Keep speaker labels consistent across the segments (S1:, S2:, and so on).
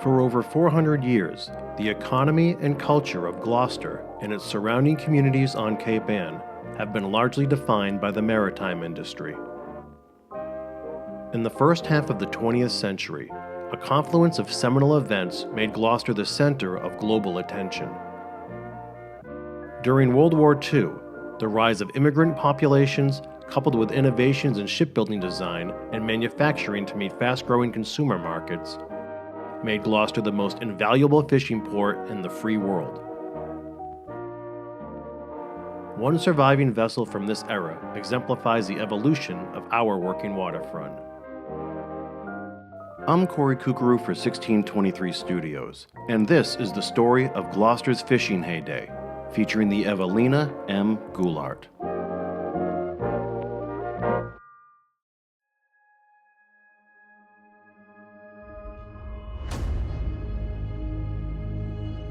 S1: For over 400 years, the economy and culture of Gloucester and its surrounding communities on Cape Ann have been largely defined by the maritime industry. In the first half of the 20th century, a confluence of seminal events made Gloucester the center of global attention. During World War II, the rise of immigrant populations, coupled with innovations in shipbuilding design and manufacturing to meet fast-growing consumer markets, made Gloucester the most invaluable fishing port in the free world. One surviving vessel from this era exemplifies the evolution of our working waterfront. I'm Corey Kukuru for 1623 Studios, and this is the story of Gloucester's fishing heyday, featuring the Evelina M. Goulart.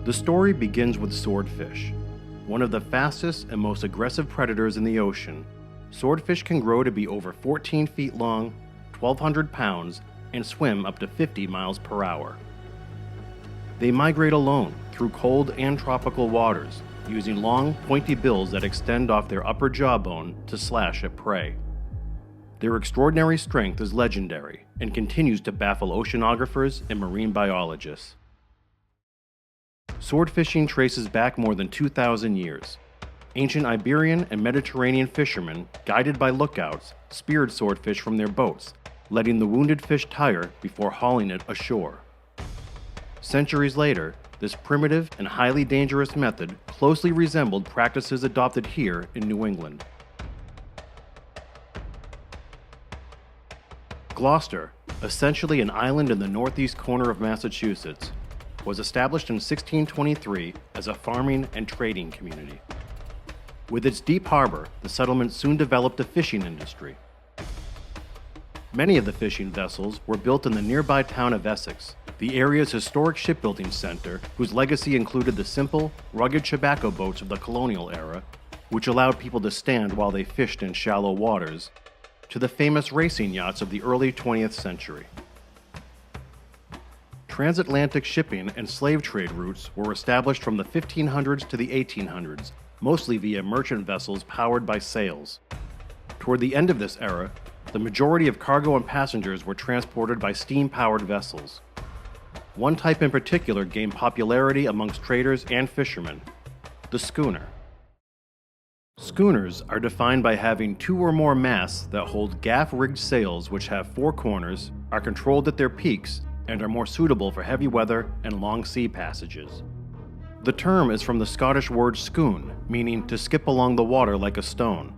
S1: The story begins with swordfish. One of the fastest and most aggressive predators in the ocean, swordfish can grow to be over 14 feet long, 1,200 pounds, and swim up to 50 miles per hour. They migrate alone through cold and tropical waters, using long, pointy bills that extend off their upper jawbone to slash at prey. Their extraordinary strength is legendary and continues to baffle oceanographers and marine biologists. Swordfishing traces back more than 2,000 years. Ancient Iberian and Mediterranean fishermen, guided by lookouts, speared swordfish from their boats, letting the wounded fish tire before hauling it ashore. Centuries later, this primitive and highly dangerous method closely resembled practices adopted here in New England. Gloucester, essentially an island in the northeast corner of Massachusetts, was established in 1623 as a farming and trading community. With its deep harbor, the settlement soon developed a fishing industry. Many of the fishing vessels were built in the nearby town of Essex, the area's historic shipbuilding center, whose legacy included the simple, rugged tobacco boats of the colonial era, which allowed people to stand while they fished in shallow waters, to the famous racing yachts of the early 20th century. Transatlantic shipping and slave trade routes were established from the 1500s to the 1800s, mostly via merchant vessels powered by sails. Toward the end of this era, the majority of cargo and passengers were transported by steam-powered vessels. One type in particular gained popularity amongst traders and fishermen: the schooner. Schooners are defined by having two or more masts that hold gaff-rigged sails which have four corners, are controlled at their peaks, and are more suitable for heavy weather and long sea passages. The term is from the Scottish word schoon, meaning to skip along the water like a stone.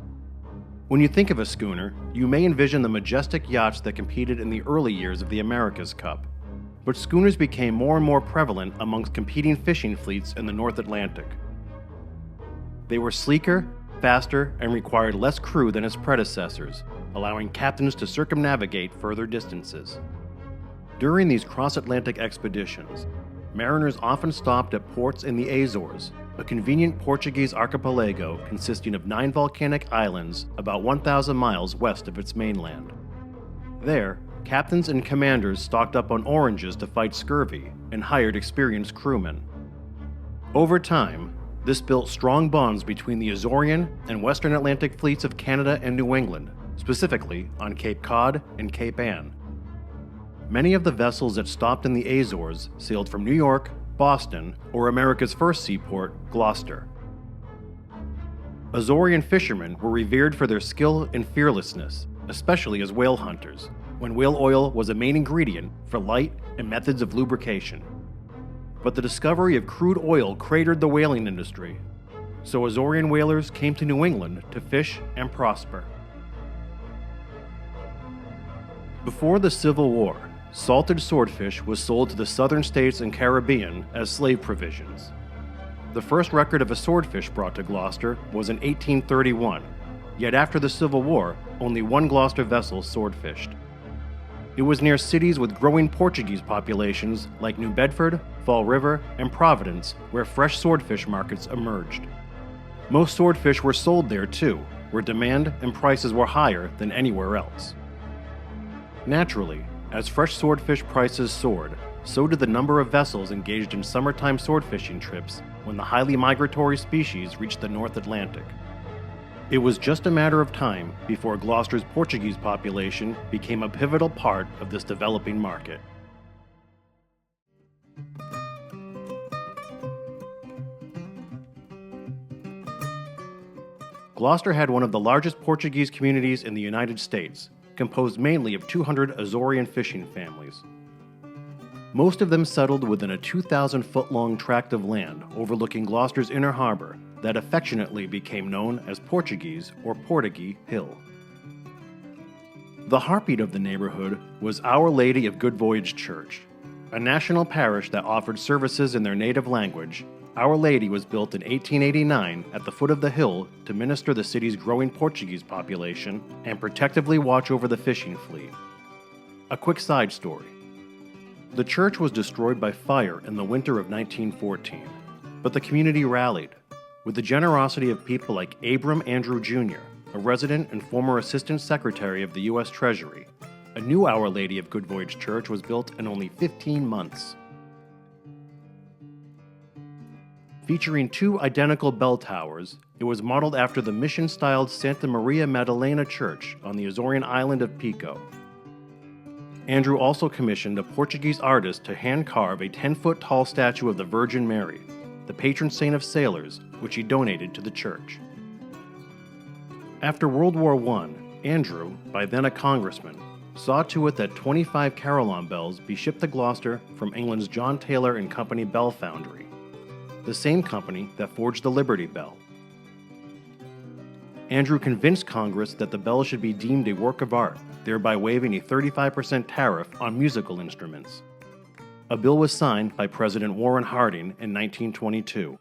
S1: When you think of a schooner, you may envision the majestic yachts that competed in the early years of the America's Cup. But schooners became more and more prevalent amongst competing fishing fleets in the North Atlantic. They were sleeker, faster, and required less crew than its predecessors, allowing captains to circumnavigate further distances. During these cross-Atlantic expeditions, mariners often stopped at ports in the Azores, a convenient Portuguese archipelago consisting of 9 volcanic islands about 1,000 miles west of its mainland. There, captains and commanders stocked up on oranges to fight scurvy and hired experienced crewmen. Over time, this built strong bonds between the Azorean and Western Atlantic fleets of Canada and New England, specifically on Cape Cod and Cape Ann. Many of the vessels that stopped in the Azores sailed from New York, Boston, or America's first seaport, Gloucester. Azorean fishermen were revered for their skill and fearlessness, especially as whale hunters, when whale oil was a main ingredient for light and methods of lubrication. But the discovery of crude oil cratered the whaling industry, so Azorean whalers came to New England to fish and prosper. Before the Civil War, salted swordfish was sold to the southern states and Caribbean as slave provisions. The first record of a swordfish brought to Gloucester was in 1831, yet after the Civil War, only one Gloucester vessel swordfished. It was near cities with growing Portuguese populations like New Bedford, Fall River, and Providence where fresh swordfish markets emerged. Most swordfish were sold there too, where demand and prices were higher than anywhere else. Naturally, as fresh swordfish prices soared, so did the number of vessels engaged in summertime sword fishing trips when the highly migratory species reached the North Atlantic. It was just a matter of time before Gloucester's Portuguese population became a pivotal part of this developing market. Gloucester had one of the largest Portuguese communities in the United States, composed mainly of 200 Azorean fishing families. Most of them settled within a 2,000-foot-long tract of land overlooking Gloucester's inner harbor that affectionately became known as Portuguese or Portuguese Hill. The heartbeat of the neighborhood was Our Lady of Good Voyage Church, a national parish that offered services in their native language. Our Lady was built in 1889 at the foot of the hill to minister the city's growing Portuguese population and protectively watch over the fishing fleet. A quick side story. The church was destroyed by fire in the winter of 1914, but the community rallied. With the generosity of people like Abram Andrew Jr., a resident and former Assistant Secretary of the U.S. Treasury, a new Our Lady of Good Voyage Church was built in only 15 months. Featuring 2 identical bell towers, it was modeled after the mission-styled Santa Maria Maddalena Church on the Azorean island of Pico. Andrew also commissioned a Portuguese artist to hand-carve a 10-foot-tall statue of the Virgin Mary, the patron saint of sailors, which he donated to the church. After World War I, Andrew, by then a congressman, saw to it that 25 carillon bells be shipped to Gloucester from England's John Taylor and Company Bell Foundry, the same company that forged the Liberty Bell. Andrew convinced Congress that the bell should be deemed a work of art, thereby waiving a 35% tariff on musical instruments. A bill was signed by President Warren Harding in 1922.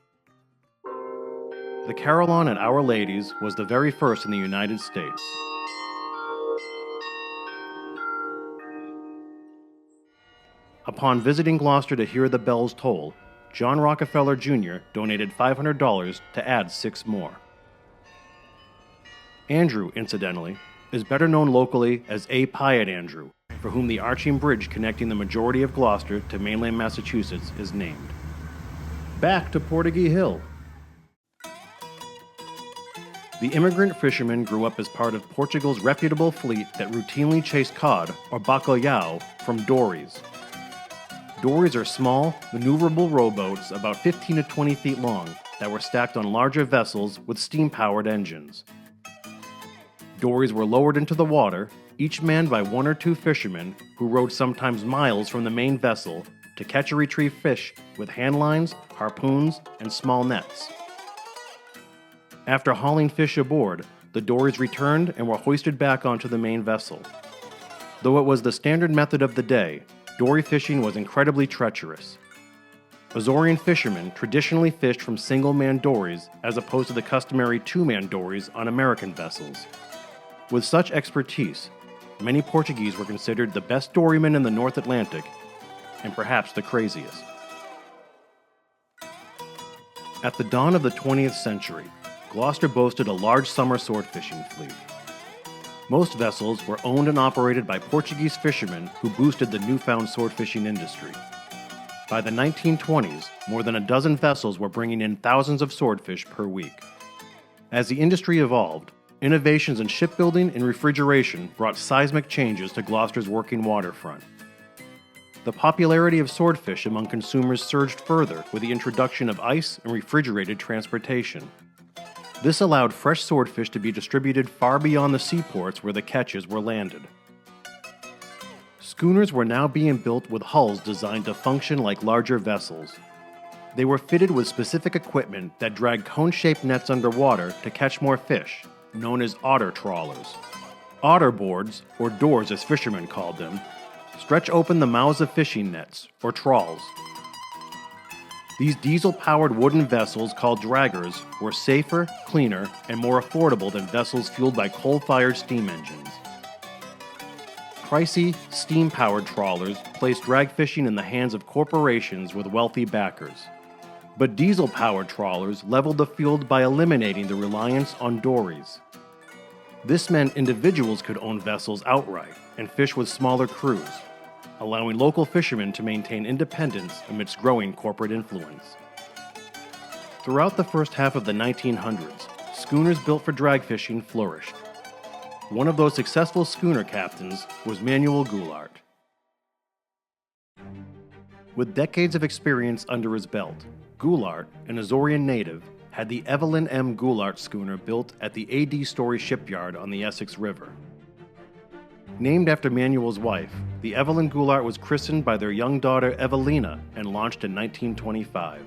S1: The carillon at Our Lady's was the very first in the United States. Upon visiting Gloucester to hear the bells toll, John Rockefeller Jr. donated $500 to add 6 more. Andrew, incidentally, is better known locally as A. Piatt Andrew, for whom the arching bridge connecting the majority of Gloucester to mainland Massachusetts is named. Back to Portuguese Hill. The immigrant fishermen grew up as part of Portugal's reputable fleet that routinely chased cod, or bacalhau, from dories. Dories are small, maneuverable rowboats about 15 to 20 feet long that were stacked on larger vessels with steam-powered engines. Dories were lowered into the water, each manned by 1 or 2 fishermen who rowed sometimes miles from the main vessel to catch or retrieve fish with hand lines, harpoons, and small nets. After hauling fish aboard, the dories returned and were hoisted back onto the main vessel. Though it was the standard method of the day, dory fishing was incredibly treacherous. Azorean fishermen traditionally fished from single-man dories as opposed to the customary 2-man dories on American vessels. With such expertise, many Portuguese were considered the best dorymen in the North Atlantic, and perhaps the craziest. At the dawn of the 20th century, Gloucester boasted a large summer sword fishing fleet. Most vessels were owned and operated by Portuguese fishermen who boosted the newfound sword fishing industry. By the 1920s, more than a dozen vessels were bringing in thousands of swordfish per week. As the industry evolved, innovations in shipbuilding and refrigeration brought seismic changes to Gloucester's working waterfront. The popularity of swordfish among consumers surged further with the introduction of ice and refrigerated transportation. This allowed fresh swordfish to be distributed far beyond the seaports where the catches were landed. Schooners were now being built with hulls designed to function like larger vessels. They were fitted with specific equipment that dragged cone-shaped nets underwater to catch more fish, known as otter trawlers. Otter boards, or doors as fishermen called them, stretch open the mouths of fishing nets, or trawls. These diesel-powered wooden vessels called draggers were safer, cleaner, and more affordable than vessels fueled by coal-fired steam engines. Pricey, steam-powered trawlers placed drag fishing in the hands of corporations with wealthy backers. But diesel-powered trawlers leveled the field by eliminating the reliance on dories. This meant individuals could own vessels outright and fish with smaller crews. allowing local fishermen to maintain independence amidst growing corporate influence. Throughout the first half of the 1900s, schooners built for drag fishing flourished. One of those successful schooner captains was Manuel Goulart. With decades of experience under his belt, Goulart, an Azorean native, had the Evelyn M. Goulart schooner built at the A.D. Story shipyard on the Essex River. Named after Manuel's wife, the Evelyn Goulart was christened by their young daughter Evelina and launched in 1925.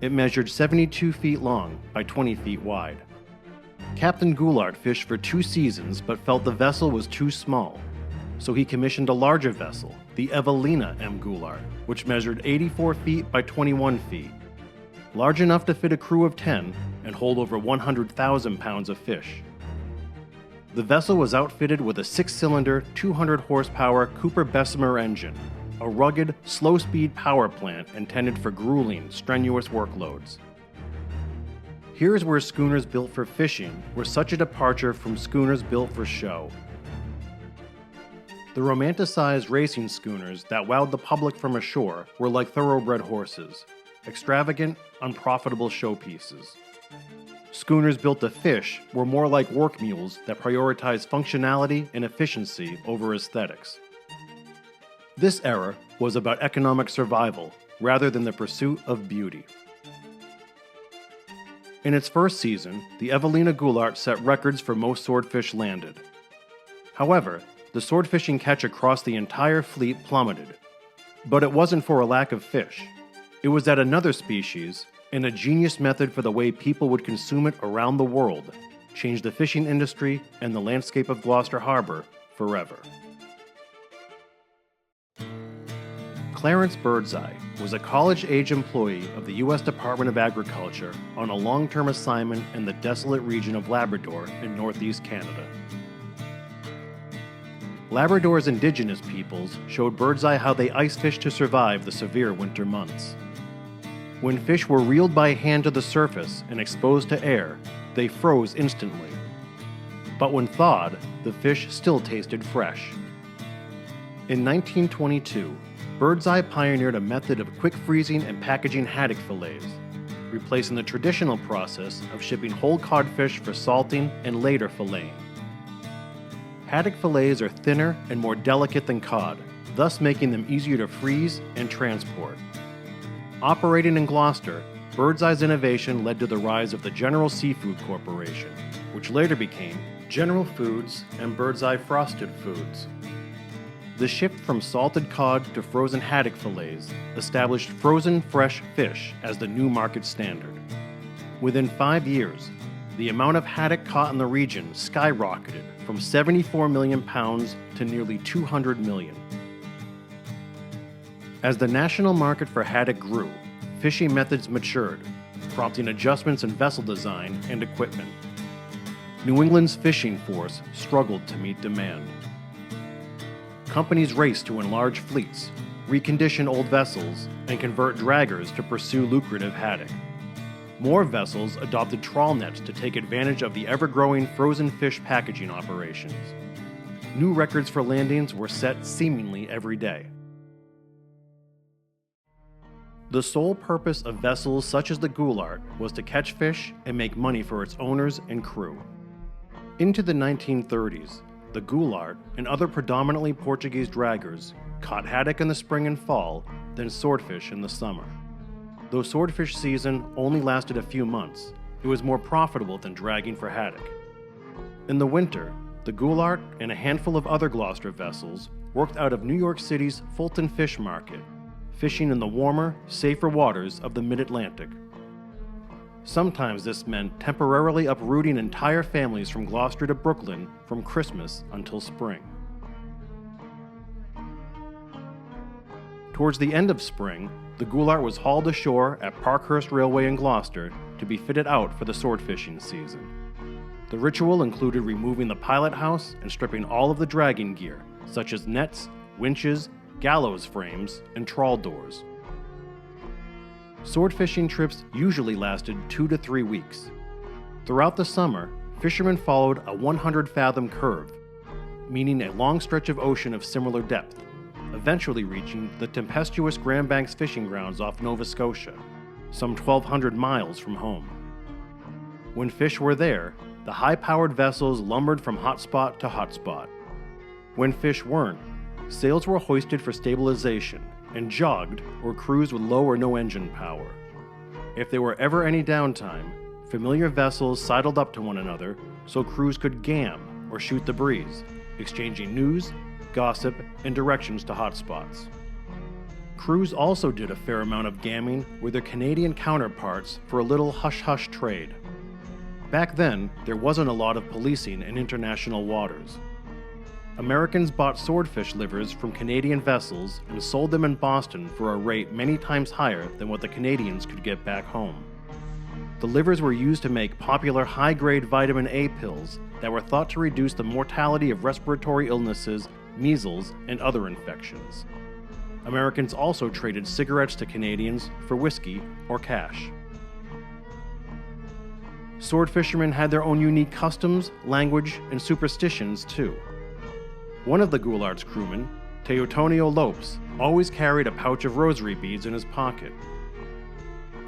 S1: It measured 72 feet long by 20 feet wide. Captain Goulart fished for 2 seasons but felt the vessel was too small, so he commissioned a larger vessel, the Evelina M. Goulart, which measured 84 feet by 21 feet, large enough to fit a crew of 10 and hold over 100,000 pounds of fish. The vessel was outfitted with a 6-cylinder, 200-horsepower Cooper Bessemer engine, a rugged, slow-speed power plant intended for grueling, strenuous workloads. Here's where schooners built for fishing were such a departure from schooners built for show. The romanticized racing schooners that wowed the public from ashore were like thoroughbred horses, extravagant, unprofitable showpieces. Schooners built to fish were more like work mules that prioritized functionality and efficiency over aesthetics. This era was about economic survival rather than the pursuit of beauty. In its first season, the Evelina Goulart set records for most swordfish landed. However, the swordfishing catch across the entire fleet plummeted. But it wasn't for a lack of fish. It was that another species, and a genius method for the way people would consume it around the world, changed the fishing industry and the landscape of Gloucester Harbor forever. Clarence Birdseye was a college-age employee of the U.S. Department of Agriculture on a long-term assignment in the desolate region of Labrador in northeast Canada. Labrador's indigenous peoples showed Birdseye how they ice fished to survive the severe winter months. When fish were reeled by hand to the surface and exposed to air, they froze instantly. But when thawed, the fish still tasted fresh. In 1922, Birdseye pioneered a method of quick freezing and packaging haddock fillets, replacing the traditional process of shipping whole codfish for salting and later filleting. Haddock fillets are thinner and more delicate than cod, thus making them easier to freeze and transport. Operating in Gloucester, Birdseye's innovation led to the rise of the General Seafood Corporation, which later became General Foods and Birdseye Frosted Foods. The shift from salted cod to frozen haddock fillets established frozen fresh fish as the new market standard. Within 5 years, the amount of haddock caught in the region skyrocketed from 74 million pounds to nearly 200 million. As the national market for haddock grew, fishing methods matured, prompting adjustments in vessel design and equipment. New England's fishing force struggled to meet demand. Companies raced to enlarge fleets, recondition old vessels, and convert draggers to pursue lucrative haddock. More vessels adopted trawl nets to take advantage of the ever-growing frozen fish packaging operations. New records for landings were set seemingly every day. The sole purpose of vessels such as the Goulart was to catch fish and make money for its owners and crew. Into the 1930s, the Goulart and other predominantly Portuguese draggers caught haddock in the spring and fall, then swordfish in the summer. Though swordfish season only lasted a few months, it was more profitable than dragging for haddock. In the winter, the Goulart and a handful of other Gloucester vessels worked out of New York City's Fulton Fish Market, fishing in the warmer, safer waters of the mid-Atlantic. Sometimes this meant temporarily uprooting entire families from Gloucester to Brooklyn from Christmas until spring. Towards the end of spring, the Goulart was hauled ashore at Parkhurst Railway in Gloucester to be fitted out for the swordfishing season. The ritual included removing the pilot house and stripping all of the dragging gear, such as nets, winches, gallows frames, and trawl doors. Swordfishing trips usually lasted 2 to 3 weeks. Throughout the summer, fishermen followed a 100-fathom curve, meaning a long stretch of ocean of similar depth, eventually reaching the tempestuous Grand Banks fishing grounds off Nova Scotia, some 1,200 miles from home. When fish were there, the high-powered vessels lumbered from hotspot to hotspot. When fish weren't, sails were hoisted for stabilization and jogged or cruised with low or no engine power. If there were ever any downtime, familiar vessels sidled up to one another so crews could gam or shoot the breeze, exchanging news, gossip, and directions to hotspots. Crews also did a fair amount of gamming with their Canadian counterparts for a little hush-hush trade. Back then, there wasn't a lot of policing in international waters. Americans bought swordfish livers from Canadian vessels and sold them in Boston for a rate many times higher than what the Canadians could get back home. The livers were used to make popular high-grade vitamin A pills that were thought to reduce the mortality of respiratory illnesses, measles, and other infections. Americans also traded cigarettes to Canadians for whiskey or cash. Sword fishermen had their own unique customs, language, and superstitions too. One of the Goulard's crewmen, Teotonio Lopes, always carried a pouch of rosary beads in his pocket.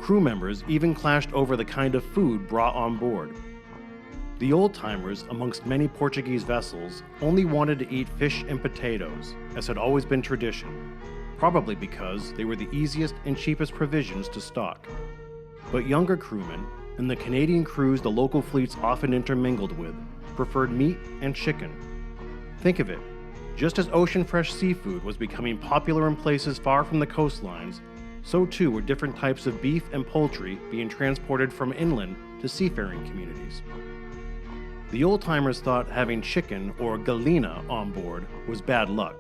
S1: Crew members even clashed over the kind of food brought on board. The old-timers amongst many Portuguese vessels only wanted to eat fish and potatoes, as had always been tradition, probably because they were the easiest and cheapest provisions to stock. But younger crewmen, and the Canadian crews the local fleets often intermingled with, preferred meat and chicken. Think of it, just as ocean-fresh seafood was becoming popular in places far from the coastlines, so too were different types of beef and poultry being transported from inland to seafaring communities. The old-timers thought having chicken or gallina on board was bad luck.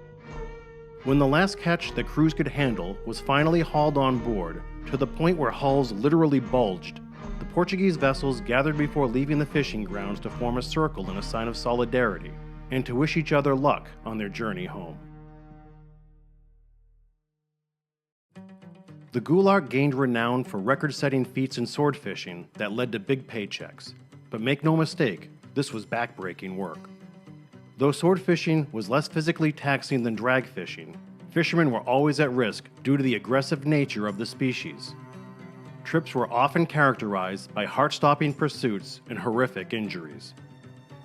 S1: When the last catch the crews could handle was finally hauled on board, to the point where hulls literally bulged, the Portuguese vessels gathered before leaving the fishing grounds to form a circle in a sign of solidarity, and to wish each other luck on their journey home. The Goulart gained renown for record-setting feats in sword fishing that led to big paychecks. But make no mistake, this was back-breaking work. Though sword fishing was less physically taxing than drag fishing, fishermen were always at risk due to the aggressive nature of the species. Trips were often characterized by heart-stopping pursuits and horrific injuries.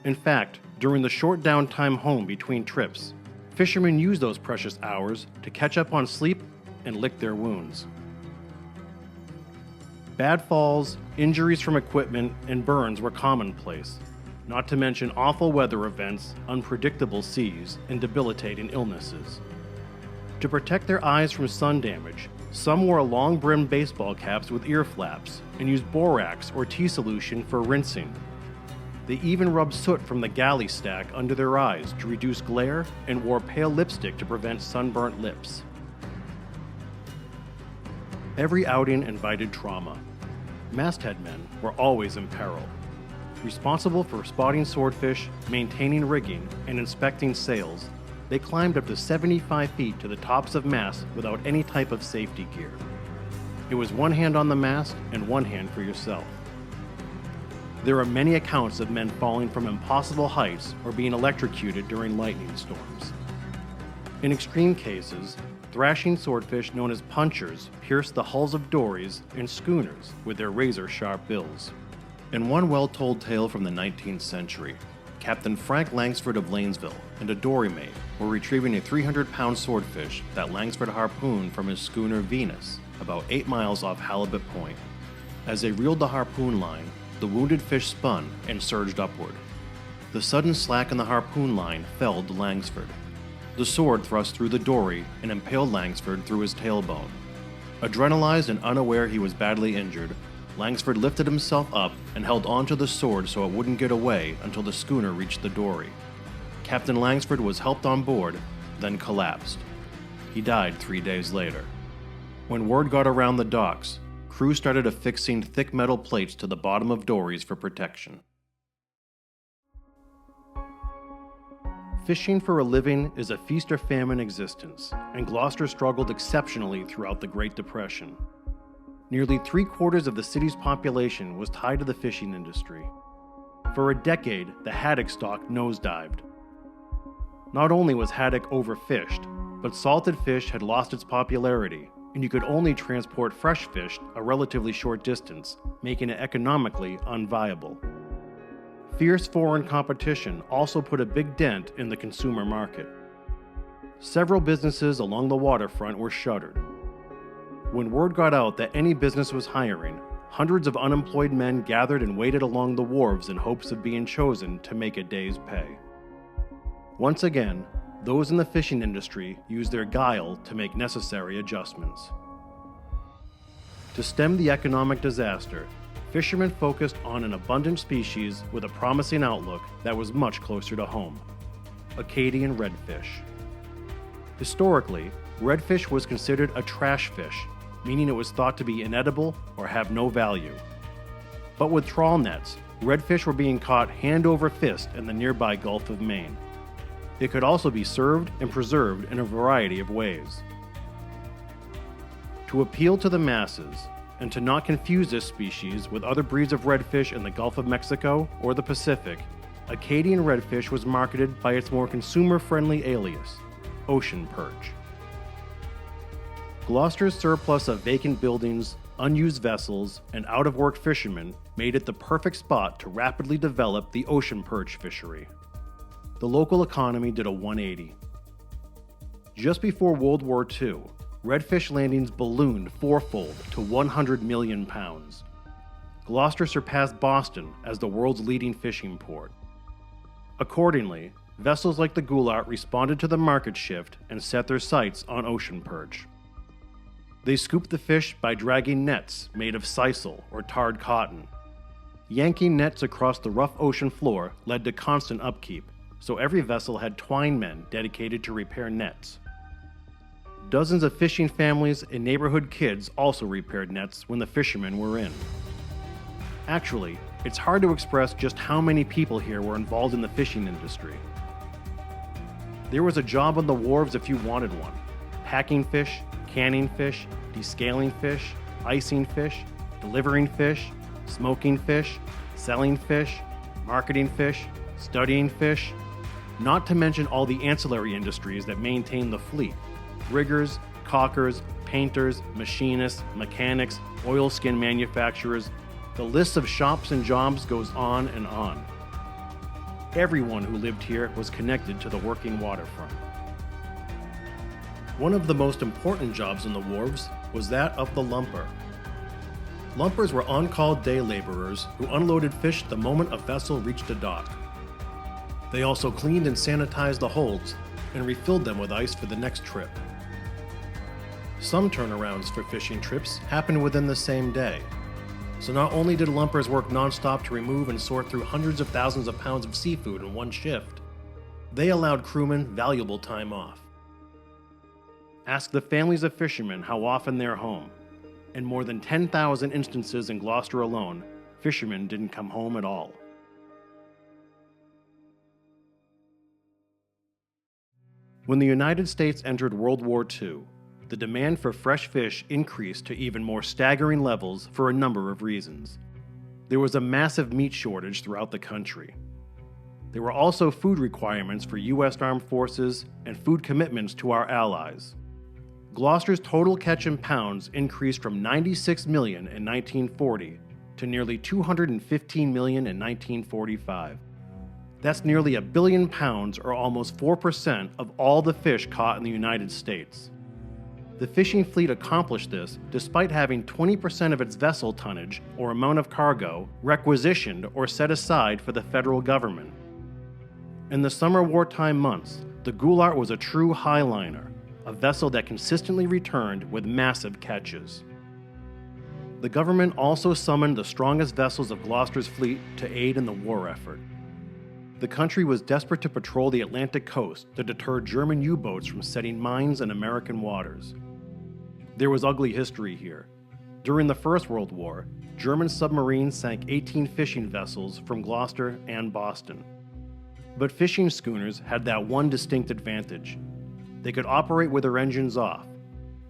S1: In fact, during the short downtime home between trips, fishermen used those precious hours to catch up on sleep and lick their wounds. Bad falls, injuries from equipment, and burns were commonplace, not to mention awful weather events, unpredictable seas, and debilitating illnesses. To protect their eyes from sun damage, some wore long-brimmed baseball caps with ear flaps and used borax or tea solution for rinsing. They even rubbed soot from the galley stack under their eyes to reduce glare and wore pale lipstick to prevent sunburnt lips. Every outing invited trauma. Masthead men were always in peril. Responsible for spotting swordfish, maintaining rigging, and inspecting sails, they climbed up to 75 feet to the tops of masts without any type of safety gear. It was one hand on the mast and one hand for yourself. There are many accounts of men falling from impossible heights or being electrocuted during lightning storms. In extreme cases, thrashing swordfish known as punchers pierced the hulls of dories and schooners with their razor-sharp bills. In one well-told tale from the 19th century, Captain Frank Langsford of Lanesville and a dory-mate were retrieving a 300-pound swordfish that Langsford harpooned from his schooner Venus, about 8 miles off Halibut Point. As they reeled the harpoon line, the wounded fish spun and surged upward. The sudden slack in the harpoon line felled Langsford. The sword thrust through the dory and impaled Langsford through his tailbone. Adrenalized and unaware he was badly injured, Langsford lifted himself up and held onto the sword so it wouldn't get away until the schooner reached the dory. Captain Langsford was helped on board, then collapsed. He died 3 days later. When word got around the docks, crews started affixing thick metal plates to the bottom of dories for protection. Fishing for a living is a feast or famine existence, and Gloucester struggled exceptionally throughout the Great Depression. Nearly 3/4 of the city's population was tied to the fishing industry. For a decade, the haddock stock nosedived. Not only was haddock overfished, but salted fish had lost its popularity, and you could only transport fresh fish a relatively short distance, making it economically unviable. Fierce foreign competition also put a big dent in the consumer market. Several businesses along the waterfront were shuttered. When word got out that any business was hiring, hundreds of unemployed men gathered and waited along the wharves in hopes of being chosen to make a day's pay. Once again, those in the fishing industry used their guile to make necessary adjustments. To stem the economic disaster, fishermen focused on an abundant species with a promising outlook that was much closer to home: Acadian redfish. Historically, redfish was considered a trash fish, meaning it was thought to be inedible or have no value. But with trawl nets, redfish were being caught hand over fist in the nearby Gulf of Maine. It could also be served and preserved in a variety of ways. To appeal to the masses, and to not confuse this species with other breeds of redfish in the Gulf of Mexico or the Pacific, Acadian redfish was marketed by its more consumer-friendly alias, ocean perch. Gloucester's surplus of vacant buildings, unused vessels, and out-of-work fishermen made it the perfect spot to rapidly develop the ocean perch fishery. The local economy did a 180. Just before World War II, redfish landings ballooned fourfold to 100 million pounds. Gloucester surpassed Boston as the world's leading fishing port. Accordingly, vessels like the Goulart responded to the market shift and set their sights on ocean perch. They scooped the fish by dragging nets made of sisal or tarred cotton. Yanking nets across the rough ocean floor led to constant upkeep, so every vessel had twine men dedicated to repair nets. Dozens of fishing families and neighborhood kids also repaired nets when the fishermen were in. Actually, it's hard to express just how many people here were involved in the fishing industry. There was a job on the wharves if you wanted one: packing fish, canning fish, descaling fish, icing fish, delivering fish, smoking fish, selling fish, marketing fish, studying fish, not to mention all the ancillary industries that maintain the fleet: riggers, caulkers, painters, machinists, mechanics, oilskin manufacturers. The list of shops and jobs goes on and on. Everyone who lived here was connected to the working waterfront. One of the most important jobs on the wharves was that of the lumper. Lumpers were on-call day laborers who unloaded fish the moment a vessel reached a dock. They also cleaned and sanitized the holds and refilled them with ice for the next trip. Some turnarounds for fishing trips happened within the same day, so not only did lumpers work non-stop to remove and sort through hundreds of thousands of pounds of seafood in one shift, they allowed crewmen valuable time off. Ask the families of fishermen how often they're home. In more than 10,000 instances in Gloucester alone, fishermen didn't come home at all. When the United States entered World War II, the demand for fresh fish increased to even more staggering levels for a number of reasons. There was a massive meat shortage throughout the country. There were also food requirements for U.S. Armed Forces and food commitments to our allies. Gloucester's total catch in pounds increased from 96 million in 1940 to nearly 215 million in 1945. That's nearly 1 billion pounds, or almost 4% of all the fish caught in the United States. The fishing fleet accomplished this despite having 20% of its vessel tonnage, or amount of cargo, requisitioned or set aside for the federal government. In the summer wartime months, the Goulart was a true highliner, a vessel that consistently returned with massive catches. The government also summoned the strongest vessels of Gloucester's fleet to aid in the war effort. The country was desperate to patrol the Atlantic coast to deter German U-boats from setting mines in American waters. There was ugly history here. During the First World War, German submarines sank 18 fishing vessels from Gloucester and Boston. But fishing schooners had that one distinct advantage. They could operate with their engines off,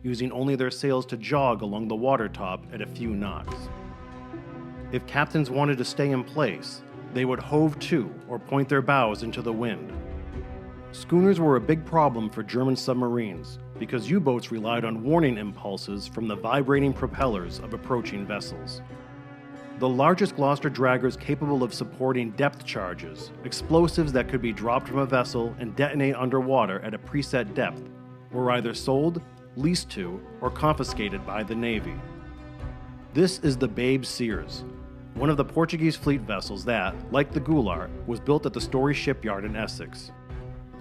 S1: using only their sails to jog along the water top at a few knots. If captains wanted to stay in place, they would hove to or point their bows into the wind. Schooners were a big problem for German submarines because U-boats relied on warning impulses from the vibrating propellers of approaching vessels. The largest Gloucester draggers capable of supporting depth charges, explosives that could be dropped from a vessel and detonate underwater at a preset depth, were either sold, leased to, or confiscated by the Navy. This is the Babe Sears, one of the Portuguese fleet vessels that, like the Goulart, was built at the Story shipyard in Essex.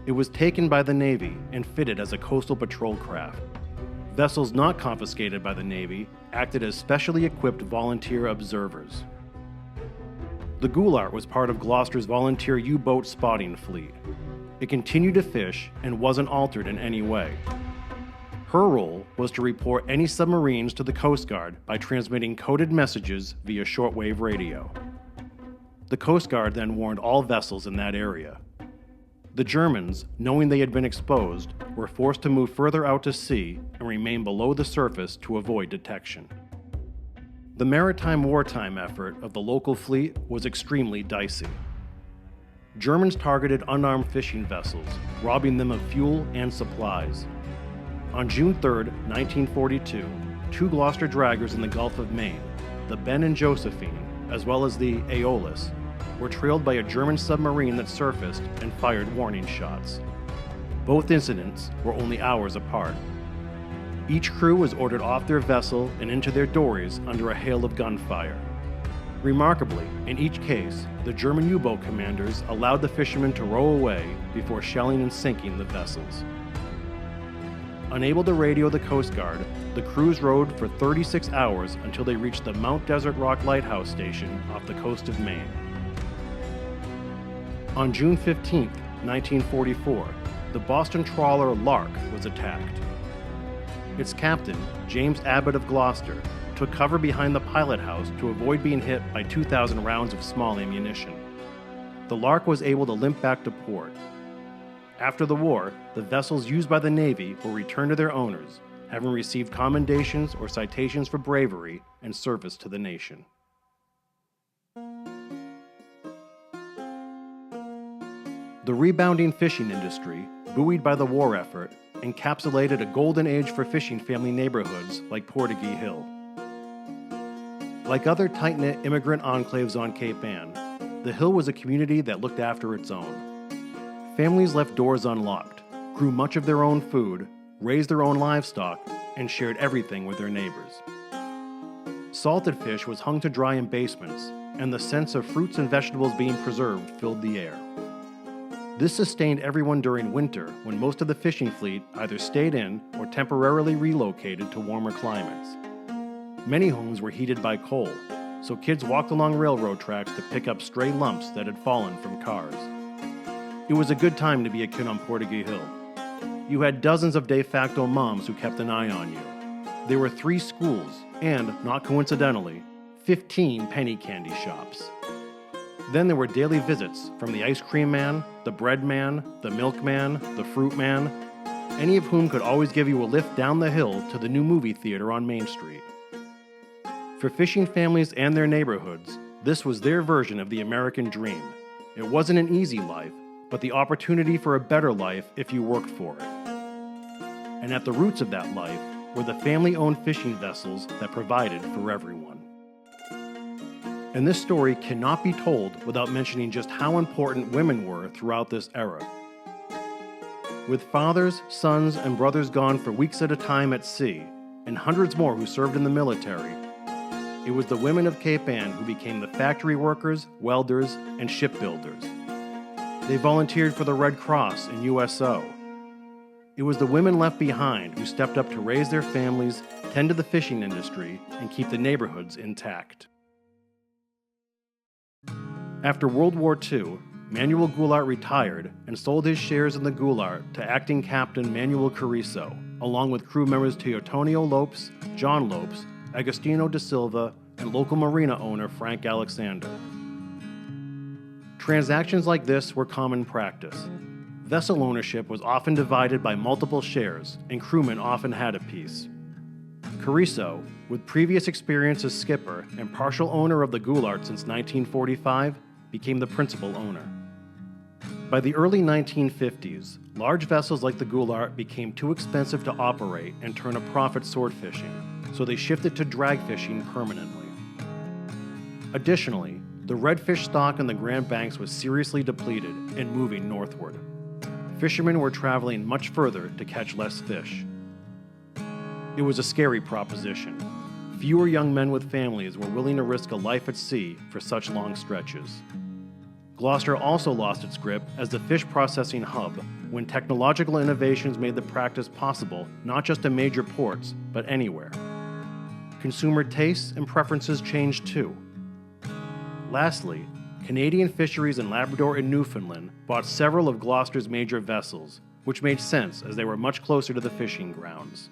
S1: It was taken by the Navy and fitted as a coastal patrol craft. Vessels not confiscated by the Navy acted as specially equipped volunteer observers. The Goulart was part of Gloucester's volunteer U-boat spotting fleet. It continued to fish and wasn't altered in any way. Her role was to report any submarines to the Coast Guard by transmitting coded messages via shortwave radio. The Coast Guard then warned all vessels in that area. The Germans, knowing they had been exposed, were forced to move further out to sea and remain below the surface to avoid detection. The maritime wartime effort of the local fleet was extremely dicey. Germans targeted unarmed fishing vessels, robbing them of fuel and supplies. On June 3, 1942, two Gloucester draggers in the Gulf of Maine, the Ben and Josephine, as well as the Aeolus, were trailed by a German submarine that surfaced and fired warning shots. Both incidents were only hours apart. Each crew was ordered off their vessel and into their dories under a hail of gunfire. Remarkably, in each case, the German U-boat commanders allowed the fishermen to row away before shelling and sinking the vessels. Unable to radio the Coast Guard, the crews rowed for 36 hours until they reached the Mount Desert Rock Lighthouse Station off the coast of Maine. On June 15, 1944, the Boston trawler Lark was attacked. Its captain, James Abbott of Gloucester, took cover behind the pilot house to avoid being hit by 2,000 rounds of small ammunition. The Lark was able to limp back to port. After the war, the vessels used by the Navy were returned to their owners, having received commendations or citations for bravery and service to the nation. The rebounding fishing industry, buoyed by the war effort, encapsulated a golden age for fishing family neighborhoods like Portuguese Hill. Like other tight-knit immigrant enclaves on Cape Ann, the Hill was a community that looked after its own. Families left doors unlocked, grew much of their own food, raised their own livestock, and shared everything with their neighbors. Salted fish was hung to dry in basements, and the sense of fruits and vegetables being preserved filled the air. This sustained everyone during winter when most of the fishing fleet either stayed in or temporarily relocated to warmer climates. Many homes were heated by coal, so kids walked along railroad tracks to pick up stray lumps that had fallen from cars. It was a good time to be a kid on Portuguese Hill. You had dozens of de facto moms who kept an eye on you. There were 3 schools and, not coincidentally, 15 penny candy shops. Then there were daily visits from the ice cream man, the bread man, the milk man, the fruit man, any of whom could always give you a lift down the hill to the new movie theater on Main Street. For fishing families and their neighborhoods, this was their version of the American dream. It wasn't an easy life, but the opportunity for a better life if you worked for it. And at the roots of that life were the family-owned fishing vessels that provided for everyone. And this story cannot be told without mentioning just how important women were throughout this era. With fathers, sons, and brothers gone for weeks at a time at sea, and hundreds more who served in the military, it was the women of Cape Ann who became the factory workers, welders, and shipbuilders. They volunteered for the Red Cross and USO. It was the women left behind who stepped up to raise their families, tend to the fishing industry, and keep the neighborhoods intact. After World War II, Manuel Goulart retired and sold his shares in the Goulart to acting captain Manuel Carriço, along with crew members Teotonio Lopes, John Lopes, Agostino da Silva, and local marina owner Frank Alexander. Transactions like this were common practice. Vessel ownership was often divided by multiple shares, and crewmen often had a piece. Carriço, with previous experience as skipper and partial owner of the Goulart since 1945, became the principal owner. By the early 1950s, large vessels like the Goulart became too expensive to operate and turn a profit sword fishing, so they shifted to drag fishing permanently. Additionally, the redfish stock on the Grand Banks was seriously depleted and moving northward. Fishermen were traveling much further to catch less fish. It was a scary proposition. Fewer young men with families were willing to risk a life at sea for such long stretches. Gloucester also lost its grip as the fish processing hub when technological innovations made the practice possible not just in major ports, but anywhere. Consumer tastes and preferences changed too. Lastly, Canadian fisheries in Labrador and Newfoundland bought several of Gloucester's major vessels, which made sense as they were much closer to the fishing grounds.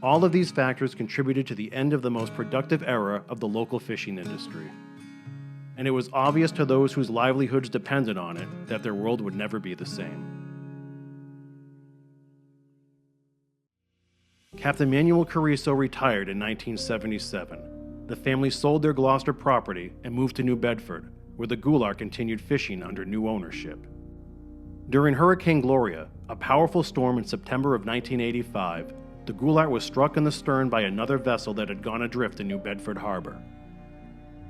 S1: All of these factors contributed to the end of the most productive era of the local fishing industry. And it was obvious to those whose livelihoods depended on it that their world would never be the same. Captain Manuel Carrizo retired in 1977. The family sold their Gloucester property and moved to New Bedford, where the Goulart continued fishing under new ownership. During Hurricane Gloria, a powerful storm in September of 1985, the Goulart was struck in the stern by another vessel that had gone adrift in New Bedford Harbor.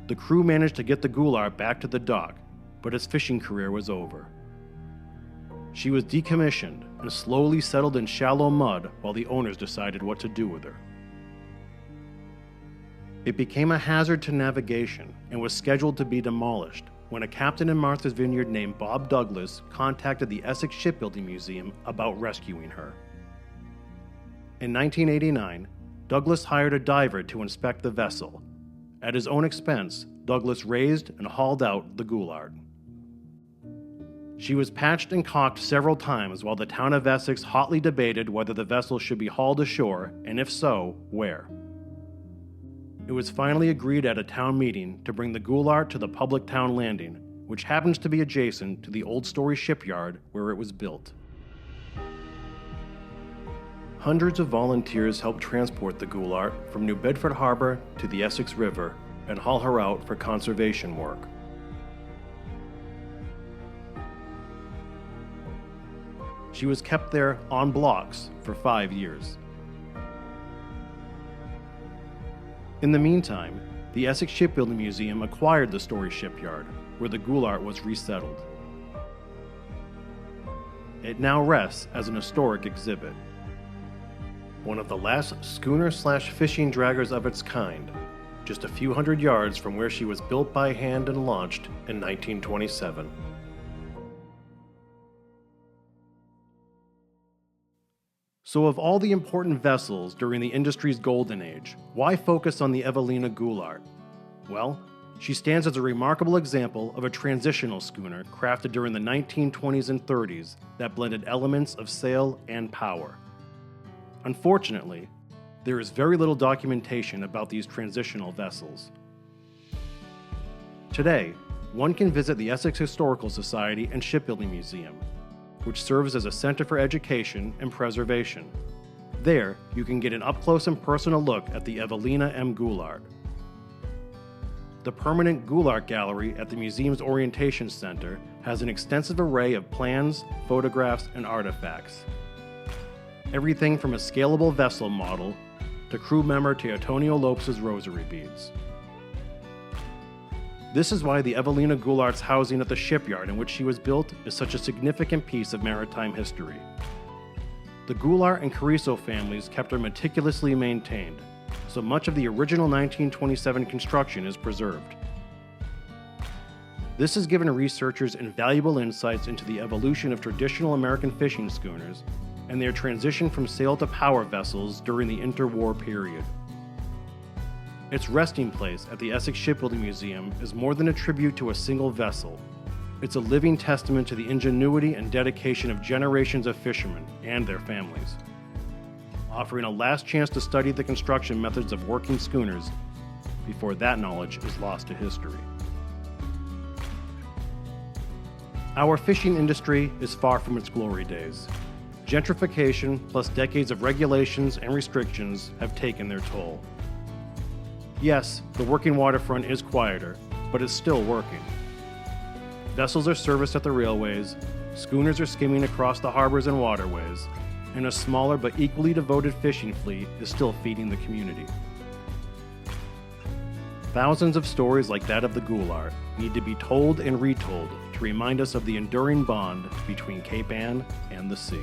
S1: The crew managed to get the Goulart back to the dock, but its fishing career was over. She was decommissioned and slowly settled in shallow mud while the owners decided what to do with her. It became a hazard to navigation and was scheduled to be demolished when a captain in Martha's Vineyard named Bob Douglas contacted the Essex Shipbuilding Museum about rescuing her. In 1989, Douglas hired a diver to inspect the vessel. At his own expense, Douglas raised and hauled out the Goulart. She was patched and caulked several times while the town of Essex hotly debated whether the vessel should be hauled ashore, and if so, where. It was finally agreed at a town meeting to bring the Goulart to the public town landing, which happens to be adjacent to the Old Story shipyard where it was built. Hundreds of volunteers helped transport the Goulart from New Bedford Harbor to the Essex River and haul her out for conservation work. She was kept there on blocks for 5 years. In the meantime, the Essex Shipbuilding Museum acquired the Story shipyard, where the Goulart was resettled. It now rests as an historic exhibit. One of the last schooner/fishing draggers of its kind, just a few hundred yards from where she was built by hand and launched in 1927. So of all the important vessels during the industry's golden age, why focus on the Evelina Goulart? Well, she stands as a remarkable example of a transitional schooner crafted during the 1920s and 30s that blended elements of sail and power. Unfortunately, there is very little documentation about these transitional vessels. Today, one can visit the Essex Historical Society and Shipbuilding Museum, which serves as a center for education and preservation. There, you can get an up-close and personal look at the Evelina M. Goulart. The permanent Goulart Gallery at the museum's Orientation Center has an extensive array of plans, photographs, and artifacts. Everything from a scalable vessel model to crew member Teotonio Lopes' rosary beads. This is why the Evelina Goulart's housing at the shipyard in which she was built is such a significant piece of maritime history. The Goulart and Carrizo families kept her meticulously maintained, so much of the original 1927 construction is preserved. This has given researchers invaluable insights into the evolution of traditional American fishing schooners and their transition from sail to power vessels during the interwar period. Its resting place at the Essex Shipbuilding Museum is more than a tribute to a single vessel. It's a living testament to the ingenuity and dedication of generations of fishermen and their families, offering a last chance to study the construction methods of working schooners before that knowledge is lost to history. Our fishing industry is far from its glory days. Gentrification plus decades of regulations and restrictions have taken their toll. Yes, the working waterfront is quieter, but it's still working. Vessels are serviced at the railways, Schooners are skimming across the harbors and waterways, and a smaller but equally devoted fishing fleet is still feeding the community. Thousands of stories like that of the Goulart need to be told and retold to remind us of the enduring bond between Cape Ann and the sea.